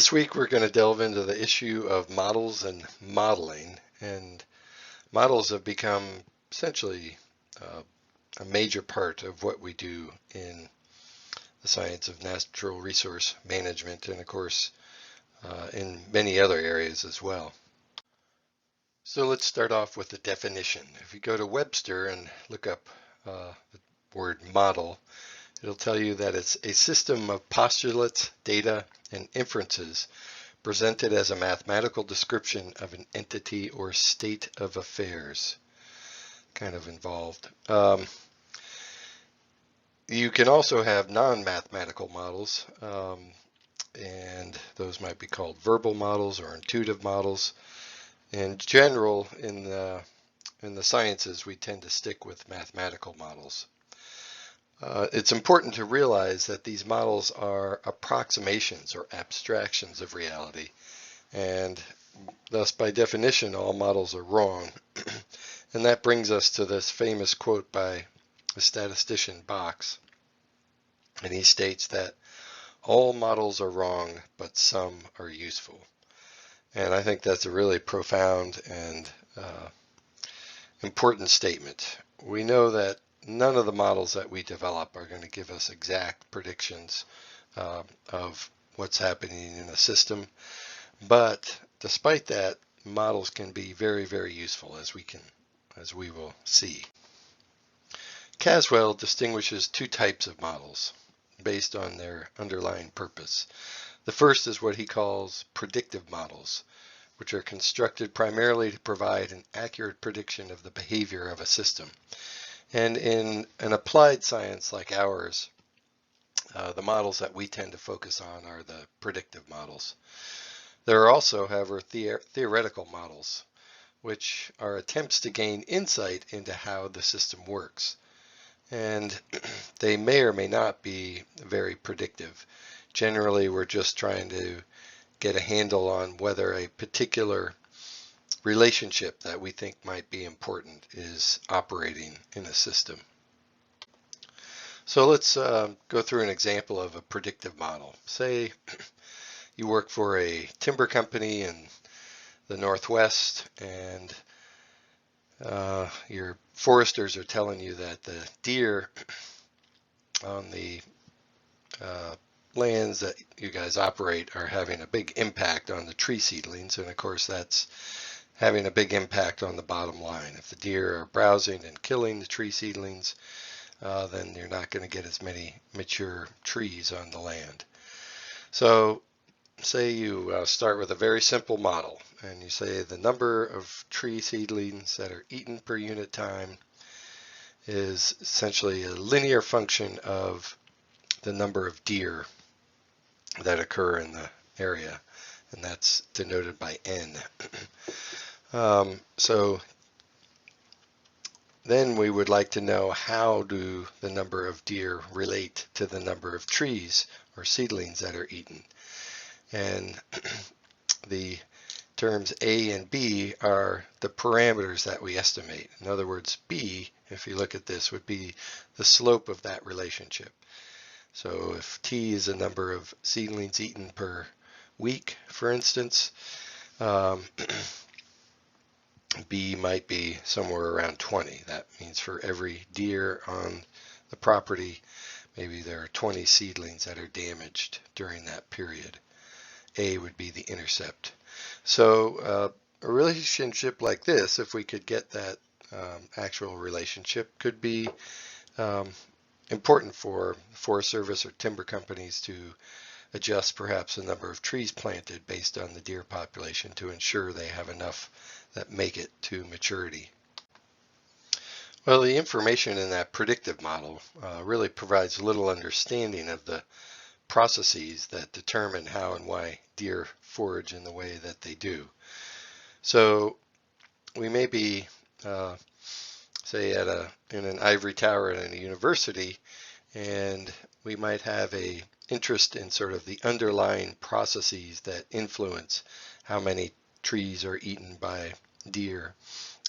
This week we're going to delve into the issue of models and modeling, and models have become essentially a major part of what we do in the science of natural resource management, and of course in many other areas as well. So let's start off with the definition. If you go to Webster and look up the word model, it'll tell you that it's a system of postulates, data, and inferences presented as a mathematical description of an entity or state of affairs. Kind of involved. You can also have non-mathematical models, and those might be called verbal models or intuitive models. In general, in the sciences, we tend to stick with mathematical models. It's important to realize that these models are approximations or abstractions of reality, and thus by definition all models are wrong. And that brings us to this famous quote by the statistician Box, and he states that all models are wrong, but some are useful. And I think that's a really profound and important statement. We know that none of the models that we develop are going to give us exact predictions of what's happening in a system, but despite that, models can be very, very useful, as we will see. Caswell distinguishes two types of models based on their underlying purpose. The first is what he calls predictive models, which are constructed primarily to provide an accurate prediction of the behavior of a system. And in an applied science like ours, the models that we tend to focus on are the predictive models. There are also, however, theoretical models, which are attempts to gain insight into how the system works. And they may or may not be very predictive. Generally, we're just trying to get a handle on whether a particular relationship that we think might be important is operating in a system. So let's go through an example of a predictive model. Say you work for a timber company in the Northwest, and your foresters are telling you that the deer on the lands that you guys operate are having a big impact on the tree seedlings, and of course that's having a big impact on the bottom line. If the deer are browsing and killing the tree seedlings, then you're not going to get as many mature trees on the land. So say you start with a very simple model, and you say the number of tree seedlings that are eaten per unit time is essentially a linear function of the number of deer that occur in the area, and that's denoted by N. So then we would like to know, how do the number of deer relate to the number of trees or seedlings that are eaten? And the terms A and B are the parameters that we estimate. In other words, B, if you look at this, would be the slope of that relationship. So if T is the number of seedlings eaten per week, for instance, B might be somewhere around 20. That means for every deer on the property, maybe there are 20 seedlings that are damaged during that period. A would be the intercept. So a relationship like this, if we could get that actual relationship, could be important for Forest Service or timber companies to adjust perhaps the number of trees planted based on the deer population to ensure they have enough that make it to maturity. Well, the information in that predictive model really provides little understanding of the processes that determine how and why deer forage in the way that they do. So we may be, say, in an ivory tower at a university, and we might have a interest in sort of the underlying processes that influence how many trees are eaten by deer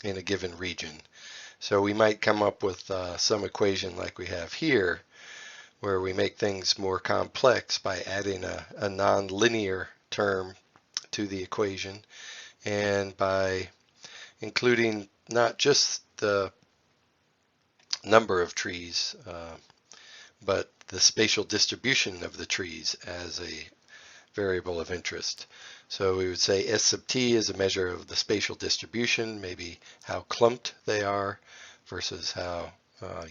in a given region. So we might come up with some equation like we have here, where we make things more complex by adding a non-linear term to the equation, and by including not just the number of trees, but the spatial distribution of the trees as a variable of interest. So we would say S sub t is a measure of the spatial distribution, maybe how clumped they are versus how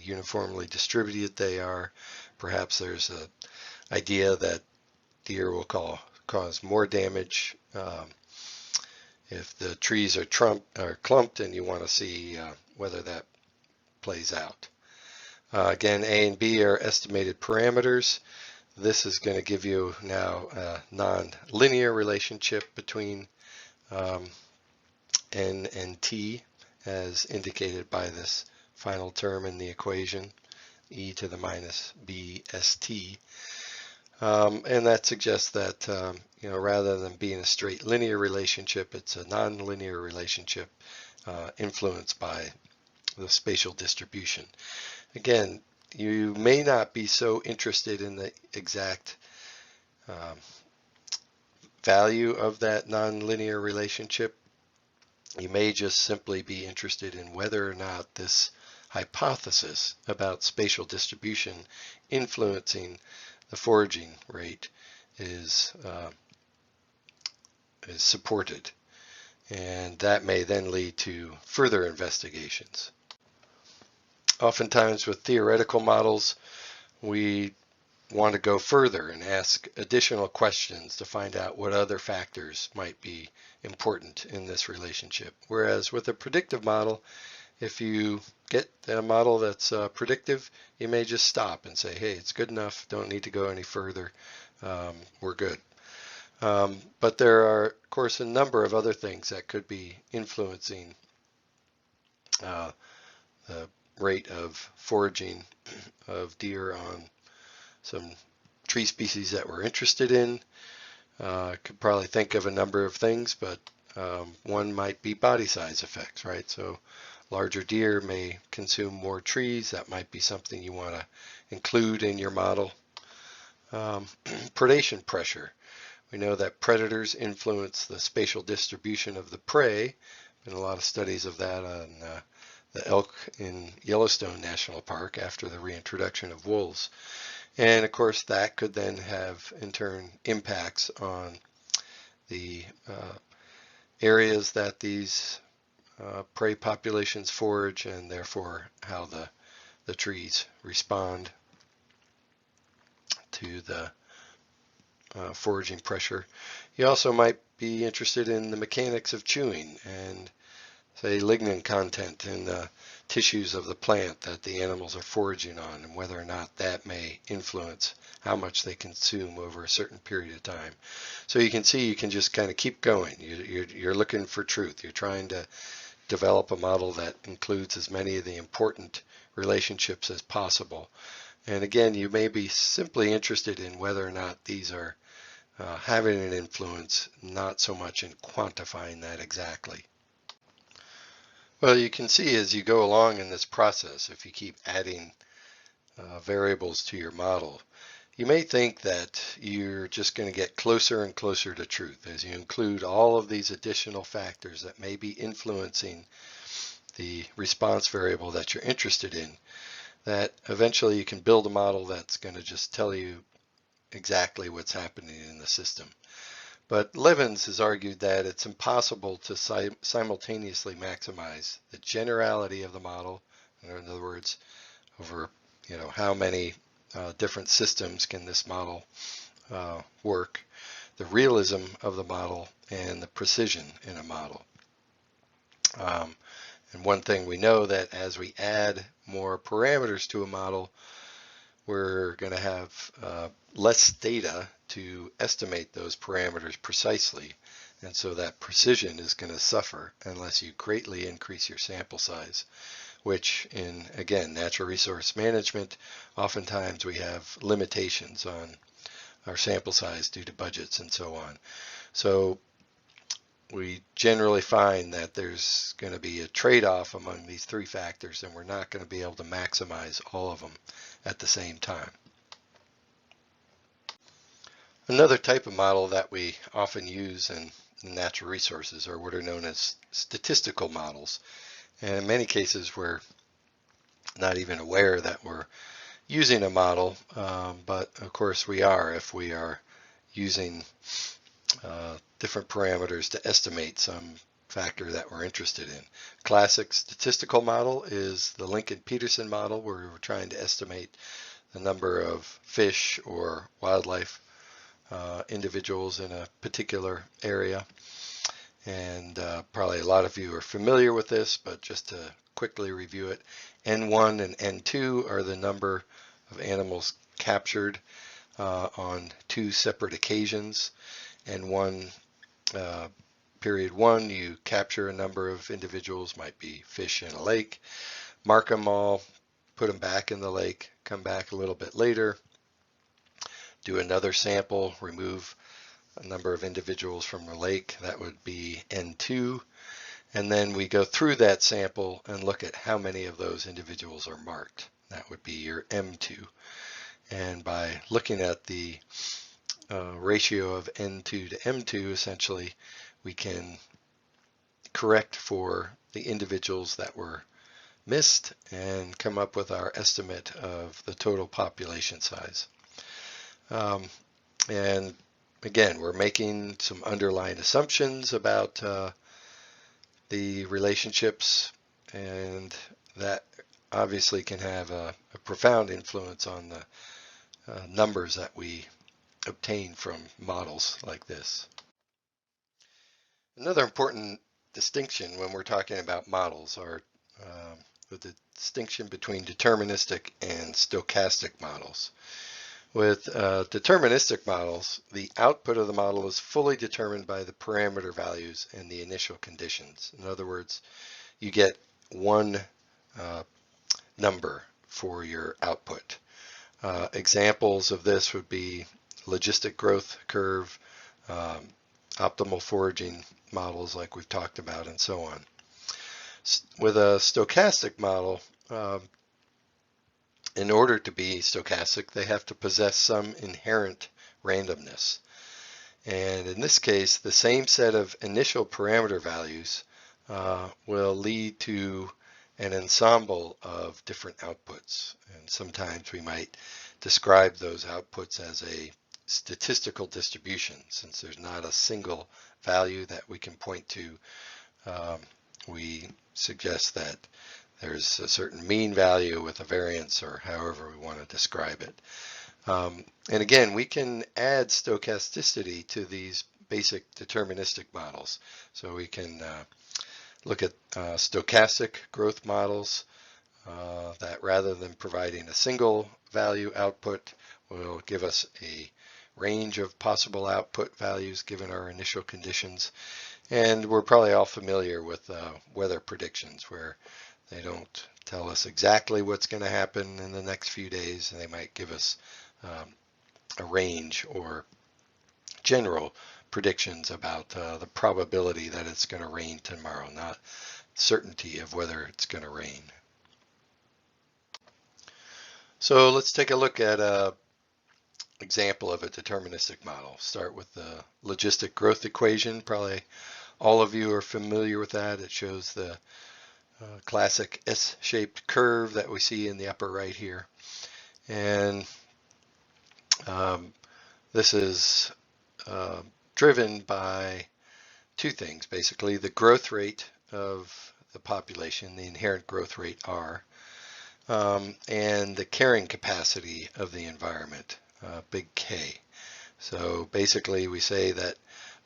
uniformly distributed they are. Perhaps there's an idea that deer will cause more damage if the trees are clumped, and you want to see whether that plays out. Again, A and B are estimated parameters. This is going to give you now a non-linear relationship between N and T, as indicated by this final term in the equation, e to the minus bst. And that suggests that rather than being a straight linear relationship, it's a non-linear relationship influenced by the spatial distribution. Again, you may not be so interested in the exact value of that non-linear relationship. You may just simply be interested in whether or not this hypothesis about spatial distribution influencing the foraging rate is supported, and that may then lead to further investigations. Oftentimes with theoretical models, we want to go further and ask additional questions to find out what other factors might be important in this relationship. Whereas with a predictive model, if you get a model that's predictive, you may just stop and say, hey, it's good enough, don't need to go any further, we're good. But there are, of course, a number of other things that could be influencing the rate of foraging of deer on some tree species that we're interested in. Could probably think of a number of things, but one might be body size effects, right? So larger deer may consume more trees. That might be something you want to include in your model. Predation pressure. We know that predators influence the spatial distribution of the prey. Been a lot of studies of that on the elk in Yellowstone National Park after the reintroduction of wolves. And of course that could then have in turn impacts on the areas that these prey populations forage, and therefore how the trees respond to the foraging pressure. You also might be interested in the mechanics of chewing and say lignin content in the tissues of the plant that the animals are foraging on, and whether or not that may influence how much they consume over a certain period of time. So you can see you can just kind of keep going. You're looking for truth. You're trying to develop a model that includes as many of the important relationships as possible. And again, you may be simply interested in whether or not these are having an influence, not so much in quantifying that exactly. Well, you can see as you go along in this process, if you keep adding variables to your model, you may think that you're just going to get closer and closer to truth as you include all of these additional factors that may be influencing the response variable that you're interested in, that eventually you can build a model that's going to just tell you exactly what's happening in the system. But Levins has argued that it's impossible to simultaneously maximize the generality of the model, or in other words, over how many different systems can this model work, the realism of the model, and the precision in a model. And one thing we know that as we add more parameters to a model, we're going to have less data to estimate those parameters precisely, and so that precision is going to suffer unless you greatly increase your sample size, which in, again, natural resource management, oftentimes we have limitations on our sample size due to budgets and so on. So we generally find that there's going to be a trade-off among these three factors, and we're not going to be able to maximize all of them at the same time. Another type of model that we often use in natural resources are what are known as statistical models. And in many cases, we're not even aware that we're using a model, but of course we are if we are using different parameters to estimate some factor that we're interested in. Classic statistical model is the Lincoln-Peterson model, where we're trying to estimate the number of fish or wildlife individuals in a particular area. And probably a lot of you are familiar with this, but just to quickly review it, N1 and N2 are the number of animals captured on two separate occasions. N1 period 1, you capture a number of individuals, might be fish in a lake, mark them all, put them back in the lake, come back a little bit later, do another sample, remove a number of individuals from the lake, that would be N2, and then we go through that sample and look at how many of those individuals are marked. That would be your M2. And by looking at the ratio of N2 to M2, essentially, we can correct for the individuals that were missed and come up with our estimate of the total population size. And again, we're making some underlying assumptions about the relationships, and that obviously can have a profound influence on the numbers that we obtain from models like this. Another important distinction when we're talking about models are the distinction between deterministic and stochastic models. With deterministic models, the output of the model is fully determined by the parameter values and the initial conditions. In other words, you get one number for your output. Examples of this would be logistic growth curve, optimal foraging models like we've talked about, and so on. With a stochastic model, in order to be stochastic, they have to possess some inherent randomness. And in this case, the same set of initial parameter values will lead to an ensemble of different outputs. And sometimes we might describe those outputs as a statistical distribution. Since there's not a single value that we can point to, we suggest that there's a certain mean value with a variance, or however we want to describe it. And again, we can add stochasticity to these basic deterministic models. So we can look at stochastic growth models that, rather than providing a single value output, will give us a range of possible output values given our initial conditions. And we're probably all familiar with weather predictions, where they don't tell us exactly what's going to happen in the next few days, and they might give us a range or general predictions about the probability that it's going to rain tomorrow, not certainty of whether it's going to rain. So let's take a look at an example of a deterministic model. Start with the logistic growth equation. Probably all of you are familiar with that. It shows the classic S-shaped curve that we see in the upper right here. And this is driven by two things, basically: the growth rate of the population, the inherent growth rate R, and the carrying capacity of the environment, big K. So basically we say that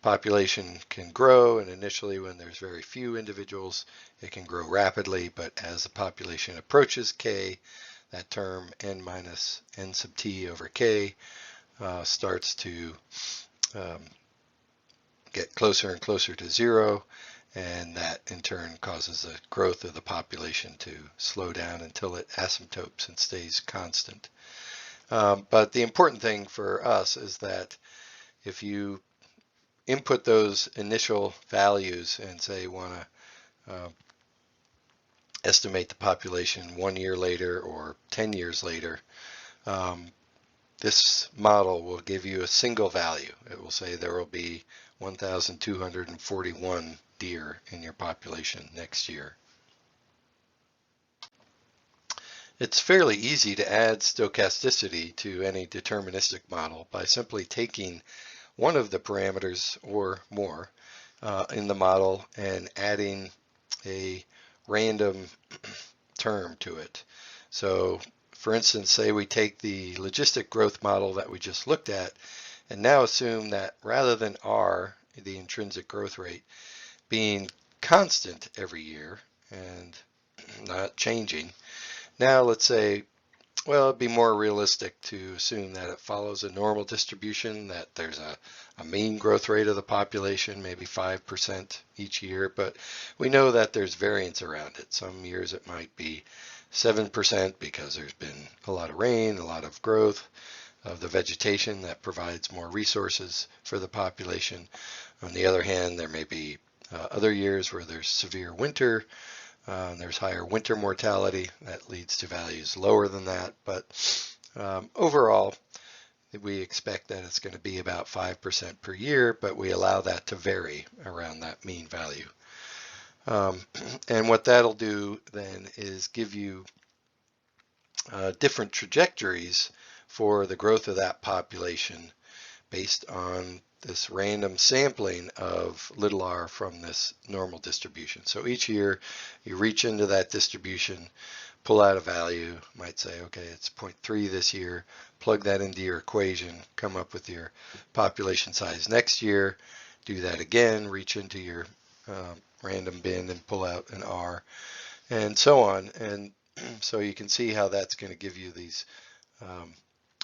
population can grow, and initially when there's very few individuals, it can grow rapidly, but as the population approaches K, that term n minus n sub t over K starts to get closer and closer to zero, and that in turn causes the growth of the population to slow down until it asymptotes and stays constant. But the important thing for us is that if you input those initial values and say you want to estimate the population 1 year later or 10 years later, this model will give you a single value. It will say there will be 1,241 deer in your population next year. It's fairly easy to add stochasticity to any deterministic model by simply taking one of the parameters or more in the model and adding a random term to it. So for instance, say we take the logistic growth model that we just looked at and now assume that rather than R, the intrinsic growth rate, being constant every year and not changing, now let's say, well, it'd be more realistic to assume that it follows a normal distribution, that there's a mean growth rate of the population, maybe 5% each year, but we know that there's variance around it. Some years it might be 7% because there's been a lot of rain, a lot of growth of the vegetation that provides more resources for the population. On the other hand, there may be other years where there's severe winter, and there's higher winter mortality that leads to values lower than that. But overall, we expect that it's going to be about 5% per year, but we allow that to vary around that mean value. And what that'll do then is give you different trajectories for the growth of that population based on this random sampling of little r from this normal distribution. So each year you reach into that distribution, pull out a value, might say, okay, it's 0.3 this year, plug that into your equation, come up with your population size next year, do that again, reach into your random bin and pull out an r, and so on. And so you can see how that's going to give you these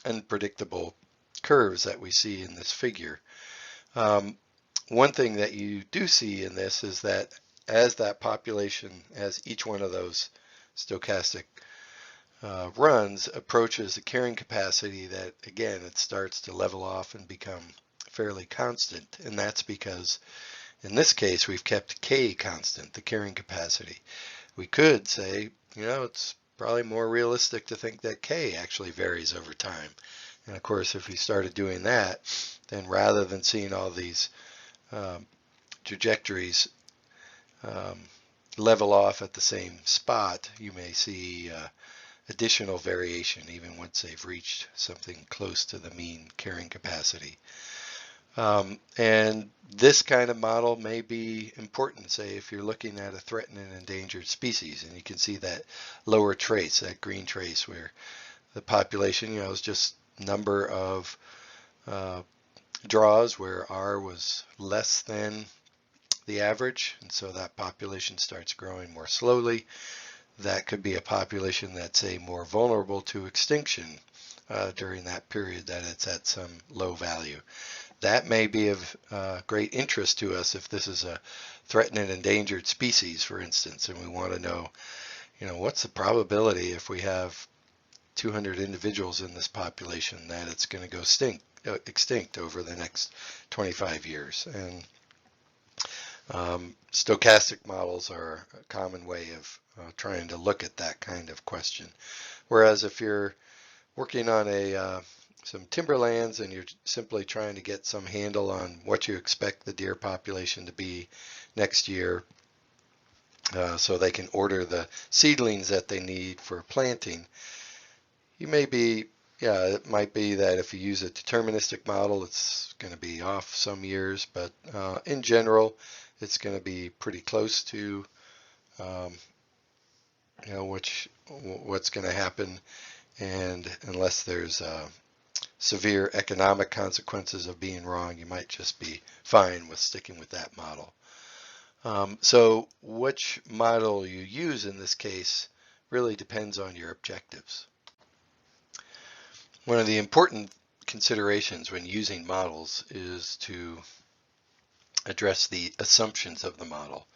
unpredictable curves that we see in this figure. One thing that you do see in this is that as that population, as each one of those stochastic runs approaches the carrying capacity, that again it starts to level off and become fairly constant, and that's because in this case we've kept K constant, the carrying capacity. We could say, you know, it's probably more realistic to think that K actually varies over time. And of course, if we started doing that, then rather than seeing all these trajectories level off at the same spot, you may see additional variation even once they've reached something close to the mean carrying capacity. And this kind of model may be important, say, if you're looking at a threatened and endangered species, and you can see that lower trace, that green trace, where the population, you know, is just number of draws where R was less than the average, and so that population starts growing more slowly. That could be a population that's, say, more vulnerable to extinction during that period that it's at some low value. That may be of great interest to us if this is a threatened and endangered species, for instance, and we want to know, you know, what's the probability if we have 200 individuals in this population that it's going to go extinct over the next 25 years. And stochastic models are a common way of trying to look at that kind of question. Whereas if you're working on some timberlands and you're simply trying to get some handle on what you expect the deer population to be next year, so they can order the seedlings that they need for planting, you may be, it might be that if you use a deterministic model, it's going to be off some years, but in general, it's going to be pretty close to, you know, what's going to happen, and unless there's severe economic consequences of being wrong, you might just be fine with sticking with that model. So which model you use in this case really depends on your objectives. One of the important considerations when using models is to address the assumptions of the model.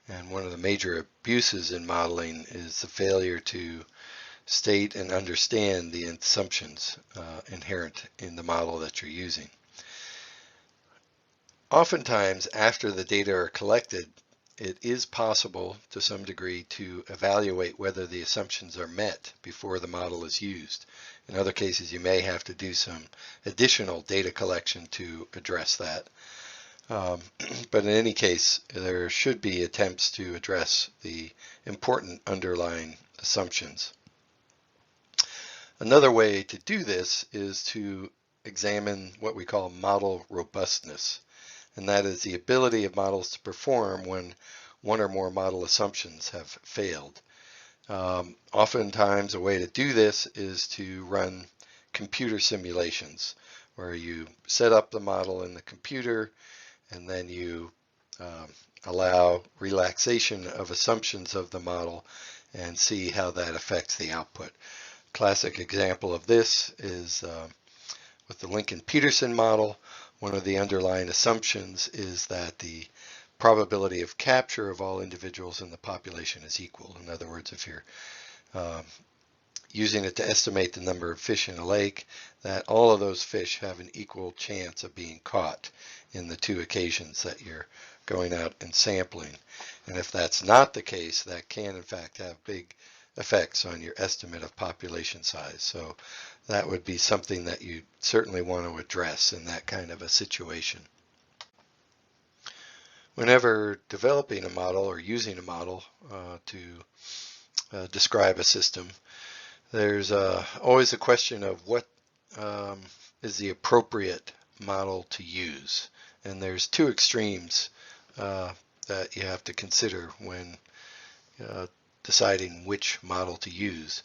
And one of the major abuses in modeling is the failure to state and understand the assumptions inherent in the model that you're using. Oftentimes, after the data are collected, it is possible to some degree to evaluate whether the assumptions are met before the model is used. In other cases, you may have to do some additional data collection to address that. But in any case, there should be attempts to address the important underlying assumptions. Another way to do this is to examine what we call model robustness, and that is the ability of models to perform when one or more model assumptions have failed. Oftentimes, a way to do this is to run computer simulations, where you set up the model in the computer and then you allow relaxation of assumptions of the model and see how that affects the output. Classic example of this is with the Lincoln-Peterson model. One of the underlying assumptions is that the probability of capture of all individuals in the population is equal. In other words, if you're using it to estimate the number of fish in a lake, that all of those fish have an equal chance of being caught in the two occasions that you're going out and sampling. And if that's not the case, that can in fact have big effects on your estimate of population size. So that would be something that you certainly want to address in that kind of a situation. Whenever developing a model or using a model to describe a system, there's always a question of what is the appropriate model to use. And there's two extremes that you have to consider when deciding which model to use.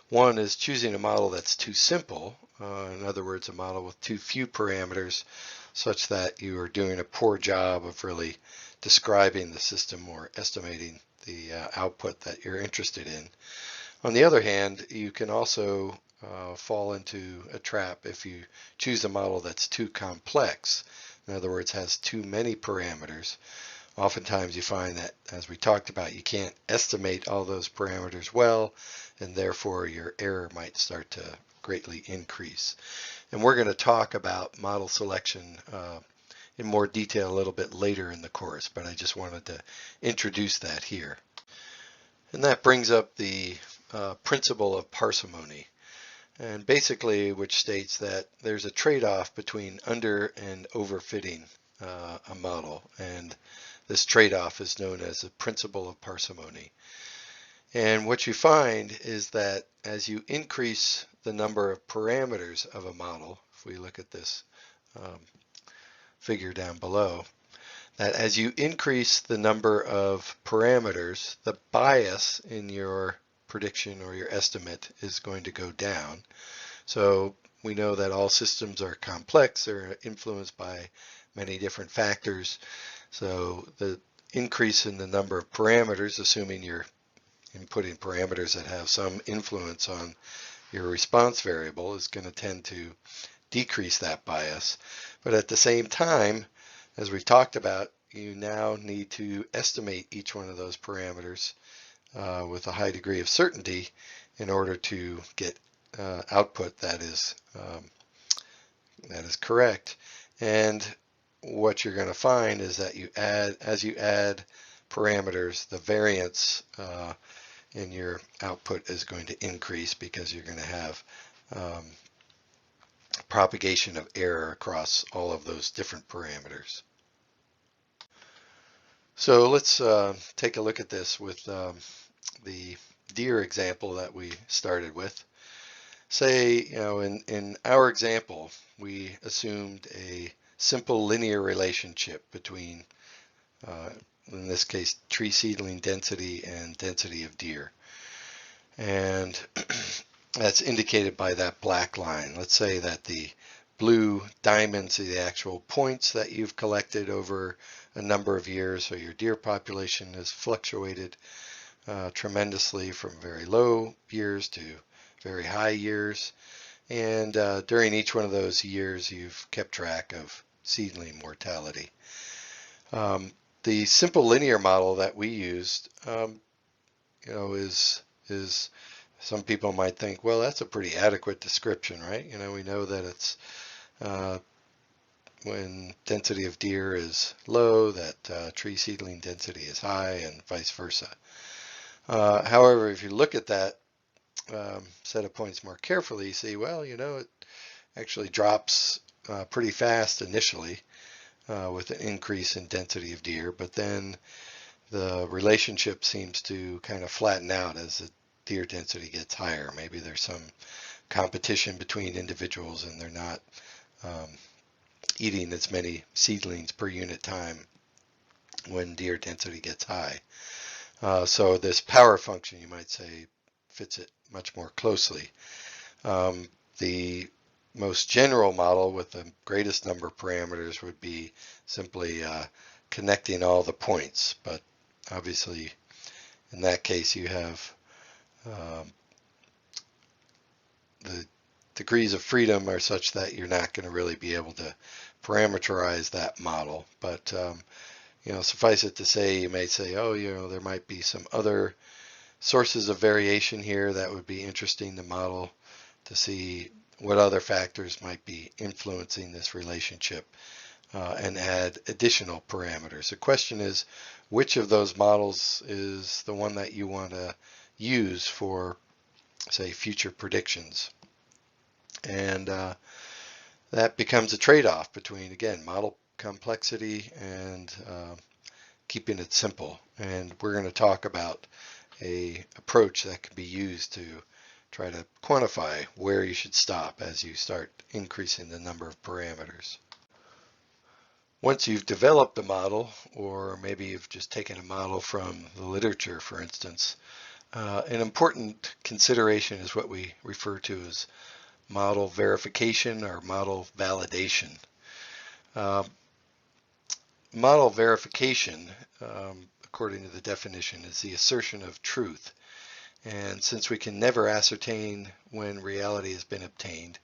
One is choosing a model that's too simple, in other words, a model with too few parameters, such that you are doing a poor job of really describing the system or estimating the output that you're interested in. On the other hand, you can also fall into a trap if you choose a model that's too complex. In other words, has too many parameters. Oftentimes you find that, as we talked about, you can't estimate all those parameters well, and therefore your error might start to greatly increase. And we're going to talk about model selection in more detail a little bit later in the course, but I just wanted to introduce that here. And that brings up the principle of parsimony, and basically which states that there's a trade-off between under and overfitting a model, and this trade-off is known as the principle of parsimony. And what you find is that as you increase the number of parameters of a model, if we look at this figure down below, that as you increase the number of parameters, the bias in your prediction or your estimate is going to go down. So we know that all systems are complex, they're influenced by many different factors. So the increase in the number of parameters, assuming you're inputting parameters that have some influence on your response variable, is going to tend to decrease that bias. But at the same time, as we've talked about, you now need to estimate each one of those parameters with a high degree of certainty in order to get output that is correct. And what you're going to find is that as you add parameters, the variance in your output is going to increase, because you're going to have propagation of error across all of those different parameters. So let's take a look at this with the deer example that we started with. Say, in our example, we assumed a simple linear relationship between, in this case, tree seedling density and density of deer. And that's indicated by that black line. Let's say that the blue diamonds are the actual points that you've collected over a number of years. So your deer population has fluctuated tremendously from very low years to very high years. And during each one of those years, you've kept track of seedling mortality. The simple linear model that we used, is some people might think, well, that's a pretty adequate description, right? We know that it's when density of deer is low, that tree seedling density is high, and vice versa. However, if you look at that set of points more carefully, you see, well, it actually drops pretty fast initially with an increase in density of deer, but then the relationship seems to kind of flatten out as the deer density gets higher. Maybe there's some competition between individuals and they're not eating as many seedlings per unit time when deer density gets high. So this power function, you might say, fits it much more closely. The most general model with the greatest number of parameters would be simply connecting all the points, but obviously in that case you have the degrees of freedom are such that you're not going to really be able to parameterize that model. But suffice it to say, you may say, oh, there might be some other sources of variation here that would be interesting to model to see what other factors might be influencing this relationship and add additional parameters. The question is, which of those models is the one that you want to use for, say, future predictions? And that becomes a trade-off between, again, model complexity and keeping it simple. And we're going to talk about an approach that can be used to try to quantify where you should stop as you start increasing the number of parameters. Once you've developed a model, or maybe you've just taken a model from the literature, for instance, an important consideration is what we refer to as model verification or model validation. Model verification, according to the definition, is the assertion of truth. And since we can never ascertain when reality has been obtained,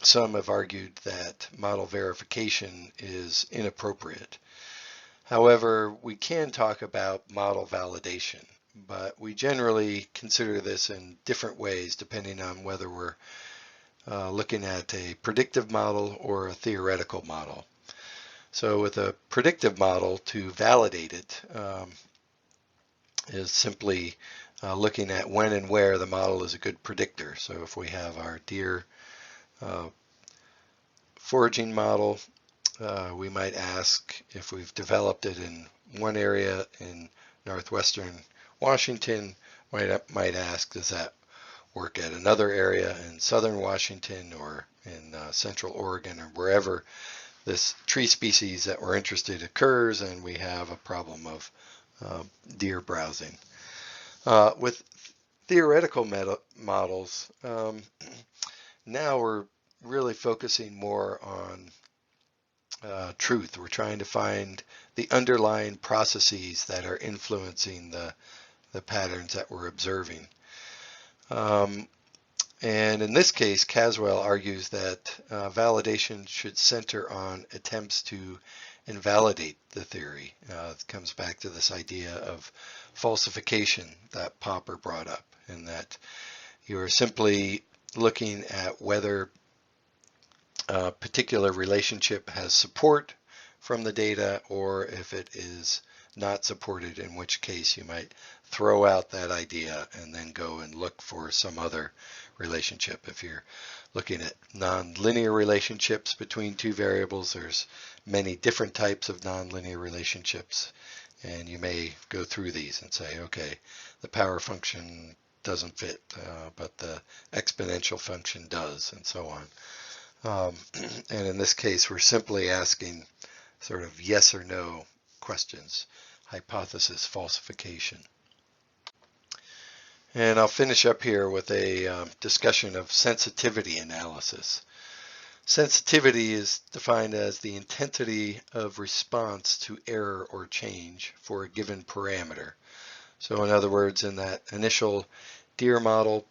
some have argued that model verification is inappropriate. However, we can talk about model validation, but we generally consider this in different ways depending on whether we're looking at a predictive model or a theoretical model. So with a predictive model, to validate it is simply looking at when and where the model is a good predictor. So if we have our deer foraging model, we might ask, if we've developed it in one area in northwestern Washington, might ask, does that work at another area in southern Washington or in central Oregon or wherever this tree species that we're interested in occurs, and we have a problem of deer browsing. With theoretical models, now we're really focusing more on truth. We're trying to find the underlying processes that are influencing the patterns that we're observing. And in this case, Caswell argues that validation should center on attempts to invalidate the theory. It comes back to this idea of falsification that Popper brought up, and that you are simply looking at whether a particular relationship has support from the data or if it is not supported, in which case you might throw out that idea and then go and look for some other relationship. If you're looking at nonlinear relationships between two variables, there's many different types of nonlinear relationships, and you may go through these and say, okay, the power function doesn't fit, but the exponential function does, and so on. And in this case, we're simply asking sort of yes or no questions, hypothesis falsification. And I'll finish up here with a discussion of sensitivity analysis. Sensitivity is defined as the intensity of response to error or change for a given parameter. So in other words, in that initial deer model,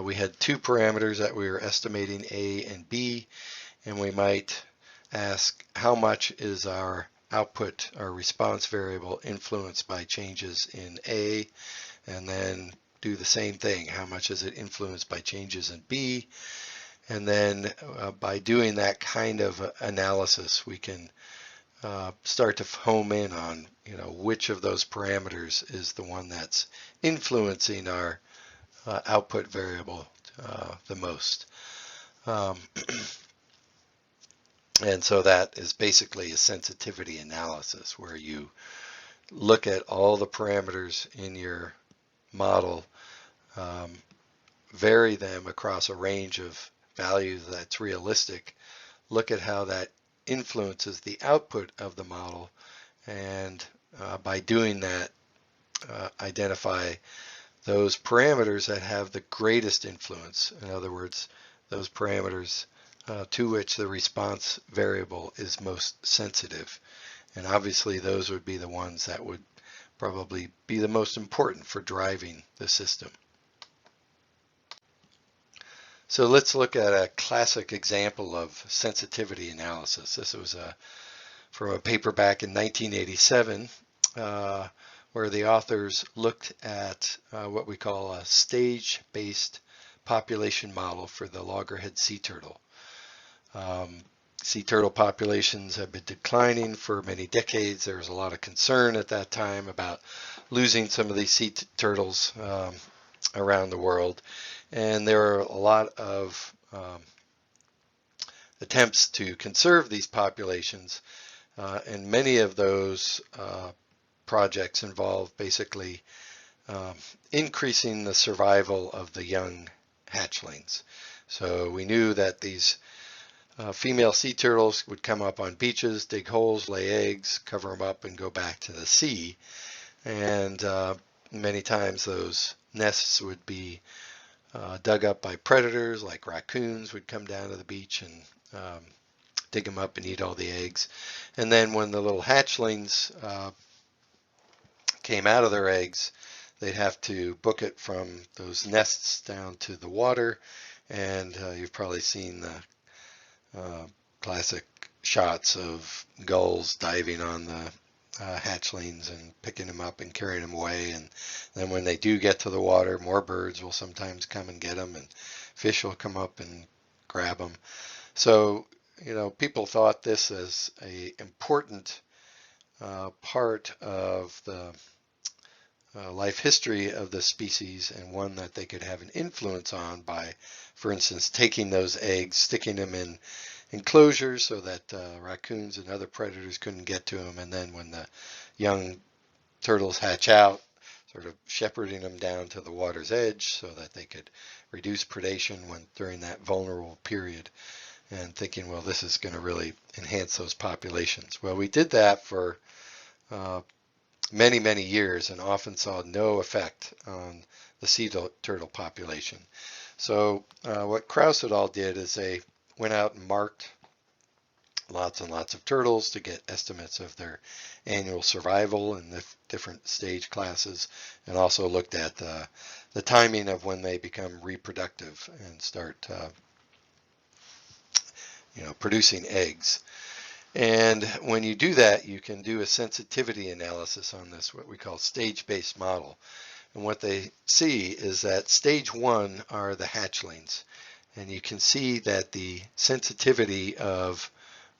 we had two parameters that we were estimating, A and B, and we might ask how much is our output, our response variable, influenced by changes in A, and then do the same thing. How much is it influenced by changes in B? And then by doing that kind of analysis, we can start to home in on, which of those parameters is the one that's influencing our output variable the most. And so that is basically a sensitivity analysis where you look at all the parameters in your model, vary them across a range of values that's realistic, look at how that influences the output of the model, and by doing that, identify those parameters that have the greatest influence. In other words, those parameters to which the response variable is most sensitive. And obviously those would be the ones that would probably be the most important for driving the system. So let's look at a classic example of sensitivity analysis. This was from a paper back in 1987 where the authors looked at what we call a stage-based population model for the loggerhead sea turtle. Sea turtle populations have been declining for many decades. There was a lot of concern at that time about losing some of these sea turtles around the world. And there are a lot of attempts to conserve these populations. And many of those projects involve basically increasing the survival of the young hatchlings. So we knew that these female sea turtles would come up on beaches, dig holes, lay eggs, cover them up, and go back to the sea. And many times those nests would be dug up by predators, like raccoons would come down to the beach and dig them up and eat all the eggs. And then when the little hatchlings came out of their eggs, they'd have to book it from those nests down to the water. And you've probably seen the classic shots of gulls diving on the hatchlings and picking them up and carrying them away. And then when they do get to the water, more birds will sometimes come and get them, and fish will come up and grab them. So, people thought this as an important part of the life history of the species, and one that they could have an influence on by, for instance, taking those eggs, sticking them in enclosures so that raccoons and other predators couldn't get to them, and then when the young turtles hatch out, sort of shepherding them down to the water's edge so that they could reduce predation during that vulnerable period, and thinking, well, this is going to really enhance those populations. Well, we did that for many, many years and often saw no effect on the sea turtle population. So what Krause et al. Did is they went out and marked lots and lots of turtles to get estimates of their annual survival in the different stage classes, and also looked at the timing of when they become reproductive and start producing eggs. And when you do that, you can do a sensitivity analysis on this, what we call stage-based model. And what they see is that stage one are the hatchlings. And you can see that the sensitivity of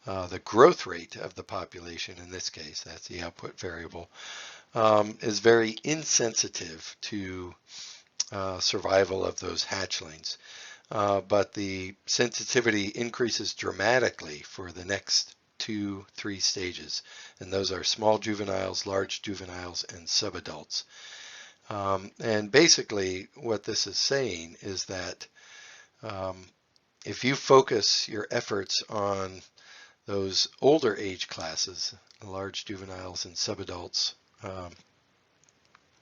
the growth rate of the population, in this case, that's the output variable, is very insensitive to survival of those hatchlings. But the sensitivity increases dramatically for the next 2-3 stages, and those are small juveniles, large juveniles, and subadults. And basically what this is saying is that if you focus your efforts on those older age classes, large juveniles and subadults,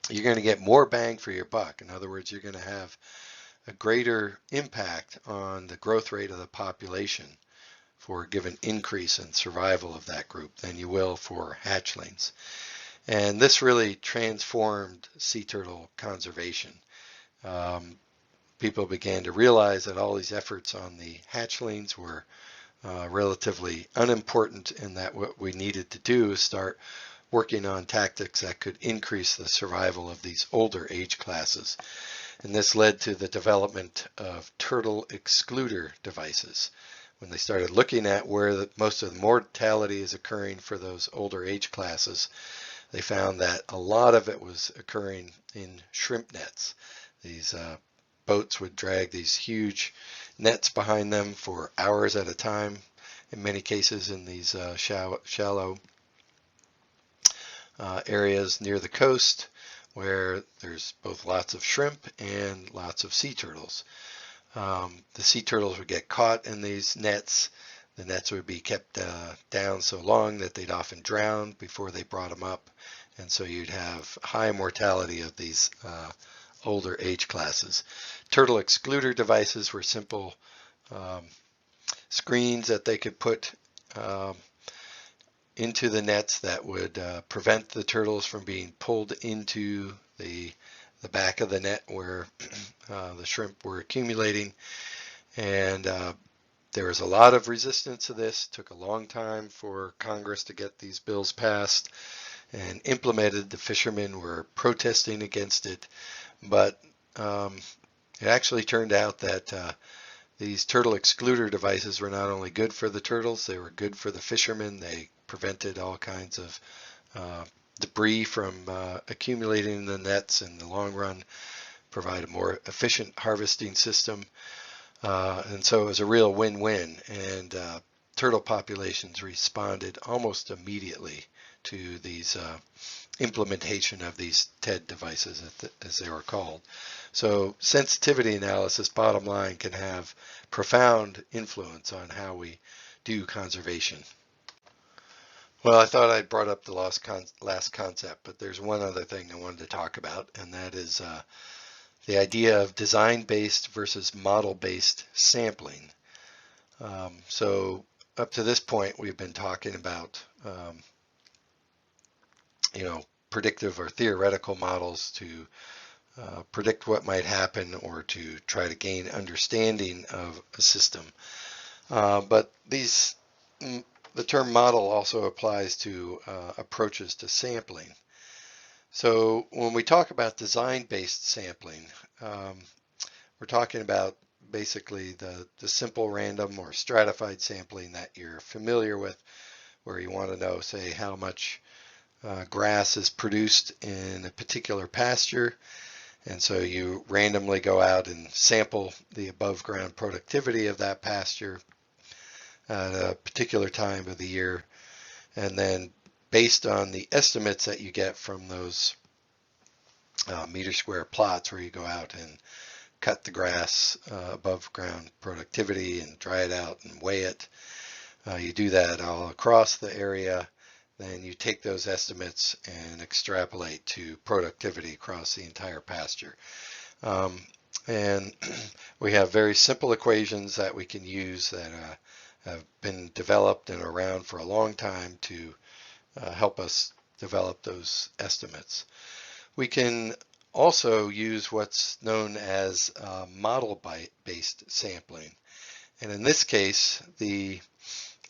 you're going to get more bang for your buck. In other words, you're going to have a greater impact on the growth rate of the population for a given increase in survival of that group than you will for hatchlings. And this really transformed sea turtle conservation. People began to realize that all these efforts on the hatchlings were relatively unimportant, and that what we needed to do is start working on tactics that could increase the survival of these older age classes. And this led to the development of turtle excluder devices. When they started looking at where most of the mortality is occurring for those older age classes, they found that a lot of it was occurring in shrimp nets. These boats would drag these huge nets behind them for hours at a time, in many cases in these shallow areas near the coast, where there's both lots of shrimp and lots of sea turtles. The sea turtles would get caught in these nets. The nets would be kept down so long that they'd often drown before they brought them up. And so you'd have high mortality of these older age classes. Turtle excluder devices were simple screens that they could put into the nets that would prevent the turtles from being pulled into the back of the net where the shrimp were accumulating. And there was a lot of resistance to this. It took a long time for Congress to get these bills passed and implemented. The fishermen were protesting against it, but it actually turned out that these turtle excluder devices were not only good for the turtles, they were good for the fishermen. They prevented all kinds of debris from accumulating in the nets in the long run, provide a more efficient harvesting system. And so it was a real win-win, and turtle populations responded almost immediately to these implementation of these TED devices, as they were called. So sensitivity analysis, bottom line, can have profound influence on how we do conservation. Well, I thought I'd brought up the last concept, but there's one other thing I wanted to talk about, and that is the idea of design-based versus model-based sampling. So up to this point, we've been talking about predictive or theoretical models to predict what might happen or to try to gain understanding of a system. But the term model also applies to approaches to sampling. So when we talk about design-based sampling, we're talking about basically the simple random or stratified sampling that you're familiar with, where you want to know, say, how much grass is produced in a particular pasture. And so you randomly go out and sample the above ground productivity of that pasture at a particular time of the year. And then based on the estimates that you get from those meter square plots where you go out and cut the grass above ground productivity and dry it out and weigh it, you do that all across the area. Then you take those estimates and extrapolate to productivity across the entire pasture. And we have very simple equations that we can use that have been developed and around for a long time to help us develop those estimates. We can also use what's known as model-based sampling. And in this case, the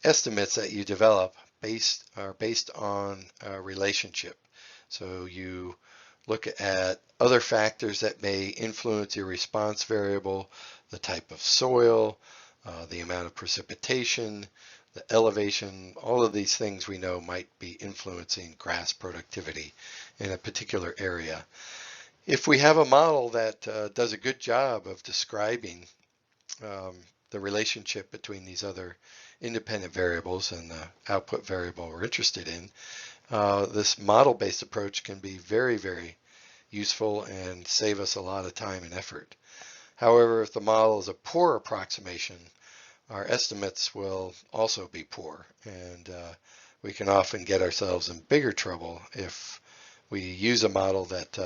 estimates that you develop are based on a relationship. So you look at other factors that may influence your response variable, the type of soil, the amount of precipitation, the elevation. All of these things we know might be influencing grass productivity in a particular area. If we have a model that does a good job of describing the relationship between these other independent variables and the output variable we're interested in, this model-based approach can be very, very useful and save us a lot of time and effort. However, if the model is a poor approximation, our estimates will also be poor, and we can often get ourselves in bigger trouble if we use a model that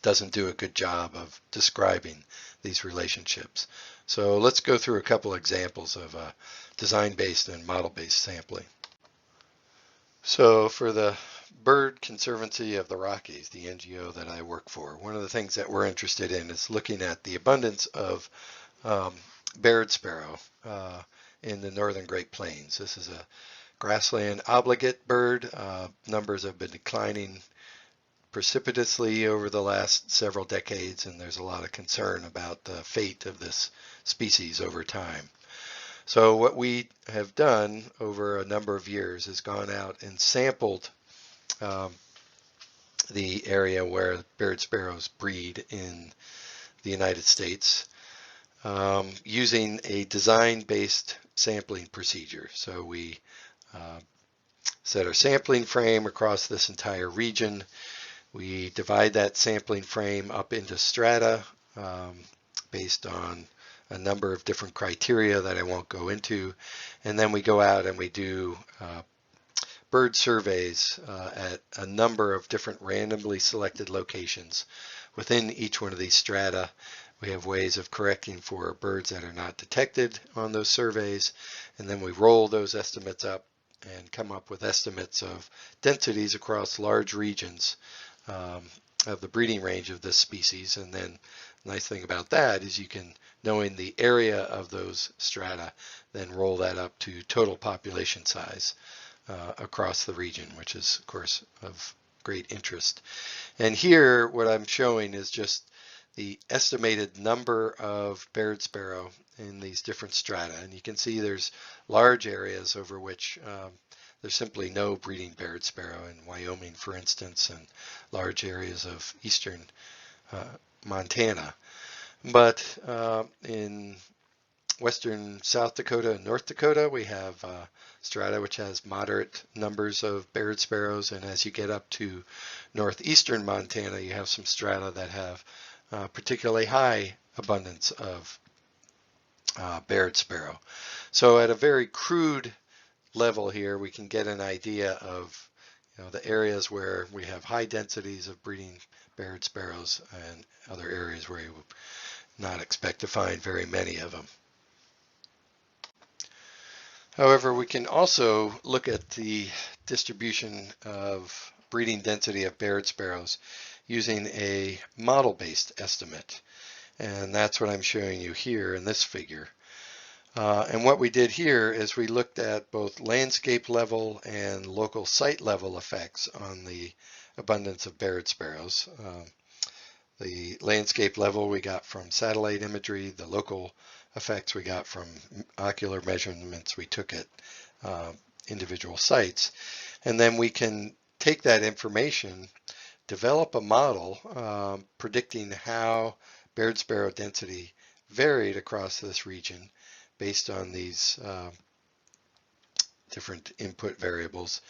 doesn't do a good job of describing these relationships. So let's go through a couple examples of design-based and model-based sampling. So for the Bird Conservancy of the Rockies, the NGO that I work for, one of the things that we're interested in is looking at the abundance of barred sparrow in the northern Great Plains. This is a grassland obligate bird. Numbers have been declining precipitously over the last several decades, and there's a lot of concern about the fate of this species over time. So what we have done over a number of years is gone out and sampled the area where Barred sparrows breed in the United States using a design-based sampling procedure. So we set our sampling frame across this entire region. We divide that sampling frame up into strata based on a number of different criteria that I won't go into. And then we go out and we do bird surveys at a number of different randomly selected locations within each one of these strata. We have ways of correcting for birds that are not detected on those surveys, and then we roll those estimates up and come up with estimates of densities across large regions of the breeding range of this species. And then the nice thing about that is you can, knowing the area of those strata, then roll that up to total population size across the region, which is of course of great interest. And here what I'm showing is just the estimated number of Barred sparrow in these different strata. And you can see there's large areas over which there's simply no breeding Barred sparrow in Wyoming, for instance, and large areas of eastern Montana. But in western South Dakota and North Dakota, we have strata which has moderate numbers of Barred sparrows, and as you get up to northeastern Montana, you have some strata that have particularly high abundance of Barred sparrow. So at a very crude level here, we can get an idea of the areas where we have high densities of breeding Barred sparrows and other areas where you would not expect to find very many of them. However, we can also look at the distribution of breeding density of Barred sparrows using a model-based estimate. And that's what I'm showing you here in this figure. And what we did here is we looked at both landscape level and local site level effects on the abundance of Barred sparrows. The landscape level we got from satellite imagery, the local effects we got from ocular measurements we took at individual sites. And then we can take that information, develop a model predicting how Barred sparrow density varied across this region based on these different input variables,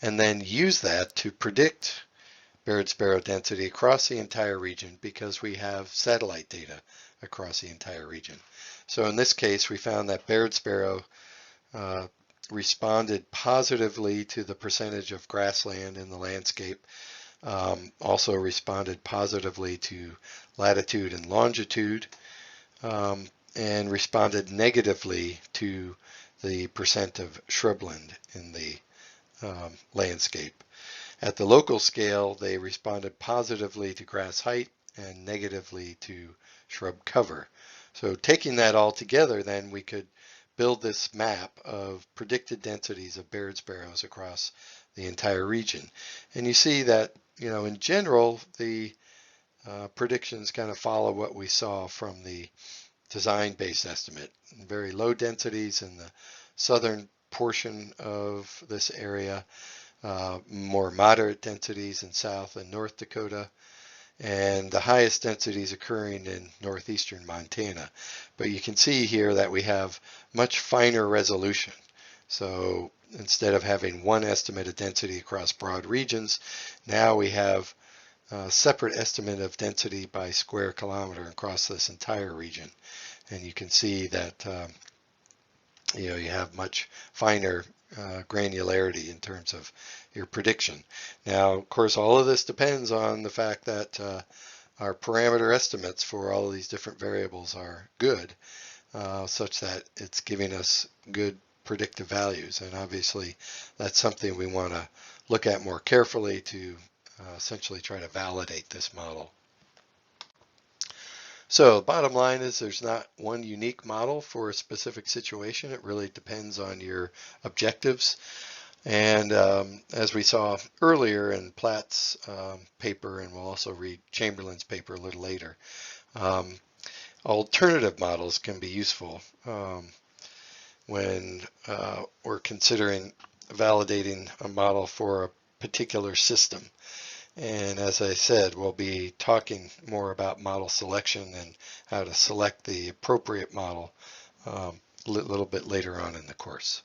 and then use that to predict Barred sparrow density across the entire region because we have satellite data across the entire region. So in this case, we found that Barred sparrow responded positively to the percentage of grassland in the landscape, also responded positively to latitude and longitude, and responded negatively to the percent of shrubland in the landscape. At the local scale, they responded positively to grass height and negatively to shrub cover. So taking that all together, then we could build this map of predicted densities of Barred sparrows across the entire region. And you see that, in general, the predictions kind of follow what we saw from the design-based estimate. Very low densities in the southern portion of this area, more moderate densities in South and North Dakota, and the highest densities occurring in northeastern Montana. But you can see here that we have much finer resolution. So instead of having one estimate of density across broad regions, now we have a separate estimate of density by square kilometer across this entire region. And you can see that you have much finer granularity in terms of your prediction. Now, of course, all of this depends on the fact that our parameter estimates for all of these different variables are good, such that it's giving us good predictive values. And obviously, that's something we want to look at more carefully to essentially try to validate this model. So bottom line is there's not one unique model for a specific situation. It really depends on your objectives. And as we saw earlier in Platt's paper, and we'll also read Chamberlain's paper a little later, alternative models can be useful when we're considering validating a model for a particular system. And as I said, we'll be talking more about model selection and how to select the appropriate model a little bit later on in the course.